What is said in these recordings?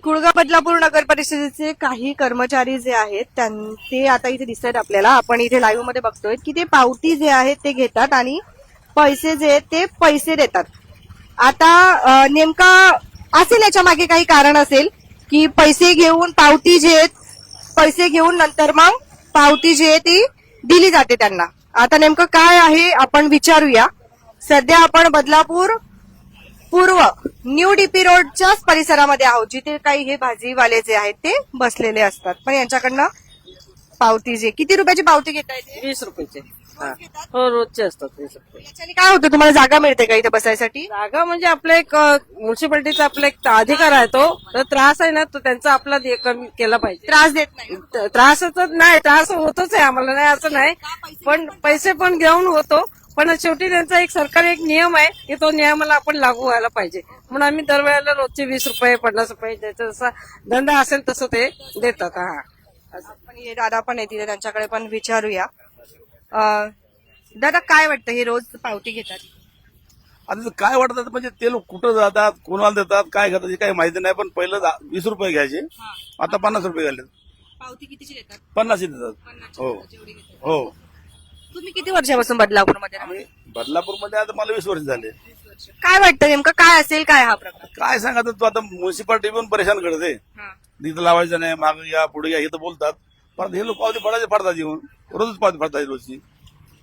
कुळगा बदलापूर नगर परिषदेचे काही कर्मचारी जे आहेत ते आता इथे दिसत आहेत आपल्याला. आपण इथे लाईव्ह मध्ये बघतोय की ते पावती जे आहेत ते घेतात आणि पैसे जे आहेत ते पैसे देतात. आता नेमका असेल याच्या मागे काही कारण असेल की पैसे घेऊन पावती जे आहेत पैसे घेऊन नंतर मग पावती जी आहे ती दिली जाते त्यांना. आता नेमकं काय आहे आपण विचारूया. सध्या आपण बदलापूर पूर्व न्यू डीपी रोडच्याच परिसरामध्ये आहोत, जिथे काही हे भाजीवाले जे आहेत ते बसलेले असतात. पण यांच्याकडनं पावती जे किती रुपयाची पावती घेता येते? 20 रुपयाचे. हो, रोजचे असतात 20 रुपये. याच्याने काय होतं, तुम्हाला जागा मिळते का इथे बसायसाठी? जागा म्हणजे आपला एक म्युन्सिपाल्टीचा आपला एक अधिकार आहे तो. तर त्रास आहे ना तो त्यांचा आपला कमी केला पाहिजे. त्रास देत नाही. त्रासाचं नाही, त्रास होतोच आहे आम्हाला, नाही असं नाही, पण पैसे पण घेऊन होतो. पण शेवटी त्यांचा एक सरकारी एक नियम आहे की तो नियमाला आपण लागू व्हायला पाहिजे. म्हणून आम्ही दरवेळेला रोजचे 20 रुपये 50 रुपये ज्याचा जसा धंदा असेल तसं ते देतात. हा, आपण हे दादा पण आहे तिथे, त्यांच्याकडे पण विचारूया. दादा काय वाटतं, हे रोज पावती घेतात? आता काय वाटतात म्हणजे ते लोक कुठं जातात, कोणाला देतात, काय घेतात हे काही माहिती नाही. पण पहिलं 20 रुपये घ्यायचे, आता 50 रुपये घालले. पावती कितीची देतात? 50 देतात. हो हो. तुम्ही किती वर्षापासून बदलापूरमध्ये राहता? आम्ही बदलापूरमध्ये आता मला 20 वर्ष झाले. काय वाटतं नेमकं काय असेल काय हा प्रकार? काय सांगा तू, आता म्युन्सिपाल्टी पण परेशान करते. इथं लावायचं नाही, मागे या पुढे या इथं बोलतात. पण हे लोक पावती पडायचे पडतात येऊन, रोजच पावती पडतात रोजची.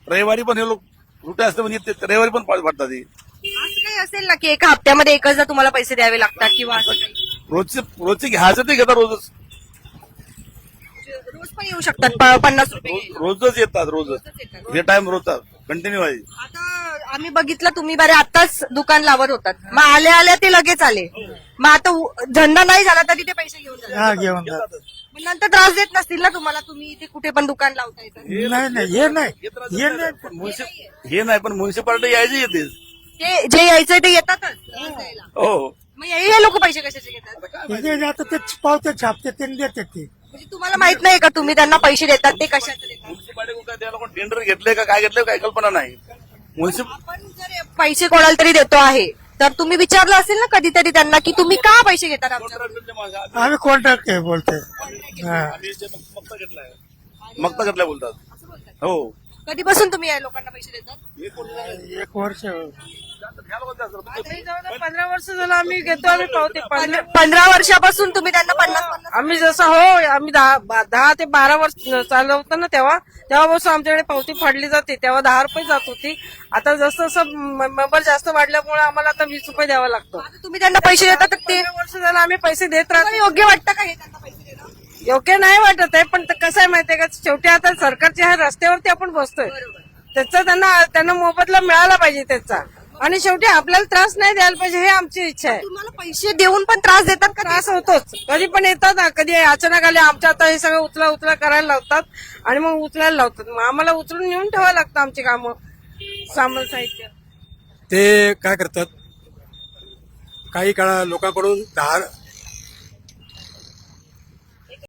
रविवारी पण हे लोक कुठे असते म्हणजे रविवारी पण पावती पडतात. असं काही असेल ना की एका हप्त्यामध्ये एकचदा तुम्हाला पैसे द्यावे लागतात किंवा असं काही? रोजचे घ्यायचं ते घेतात रोजच. रोज पण येऊ शकतात 50 रुपये घ्यायला. रोजच येतात रोजच. हे टाइम रोजचा कंटिन्यू आहे. आता आम्ही बघितलं तुम्ही बरे आताच दुकान लावत होतात, मग आल्या आल्या ते लगेच आले. मग आता धंदा नाही झाला तरी ते पैसे घेऊन जातात. घेऊन जातात. मग नंतर त्रास देत नसतील ना तुम्हाला? तुम्ही इथे कुठे पण दुकान लावता येतात. हे नाही पण म्युन्सिपाल्टी यायची येते. ते जे यायचंय ते येतातच. हो. मग हे लोक पैसे कशाचे घेतात? आता ते पावते छापते ते देतात ते. म्हणजे तुम्हाला माहित नाही का तुम्ही त्यांना पैसे देतात ते कशाचे देतात? म्युन्सिपाल्टी काय त्या लोक टेंडर घेतले का काय घेतले काही कल्पना नाही. आपण जर पैसे कोणाला तरी देतो आहे तर तुम्ही विचारलं असेल ना कधीतरी त्यांना की तुम्ही का पैसे घेतात आमच्याकडून? आम्ही कॉन्ट्रॅक्ट आहे बोलतोय. मक्ता घेतल्या बोलतात. हो. कधीपासून तुम्ही या लोकांना पैसे देतात? 1 वर्ष. 15 वर्ष झालं आम्ही घेतो. आम्ही पावती 15 वर्षापासून तुम्ही त्यांना 50 आम्ही जसं हो आम्ही 10 ते 12 वर्ष चालवतो ना तेव्हापासून आमच्याकडे पावती फाडली जाते. तेव्हा 10 रुपये जात होती. आता जसं जसं मेंबर जास्त वाढल्यामुळे आम्हाला आता 20 रुपये द्यावा लागतो. तुम्ही त्यांना पैसे देतात तर ते 15 वर्ष झालं आम्ही पैसे देत राहतो. योग्य वाटतं का हे त्यांना पैसे देणं? योग्य नाही वाटत आहे, पण कसं आहे माहितीये का, शेवटी आता सरकारच्या ह्या रस्त्यावरती आपण बसतोय, त्याचा त्यांना मोबदला मिळाला पाहिजे त्याचा. आणि शेवटी आपल्याला त्रास नाही द्यायला पाहिजे, हे आमची इच्छा आहे. तुम्हाला पैसे देऊन पण त्रास देतात का? त्रास होतोच, कधी पण येतात ना, कधी अचानक आले आमच्या आता हे सगळं उचला करायला लावतात आणि मग उचलायला लावतात. मग आम्हाला उचलून येऊन ठेवावं लागतं आमची कामं, सामान साहित्य. ते काय करतात, काही काळा लोकांकडून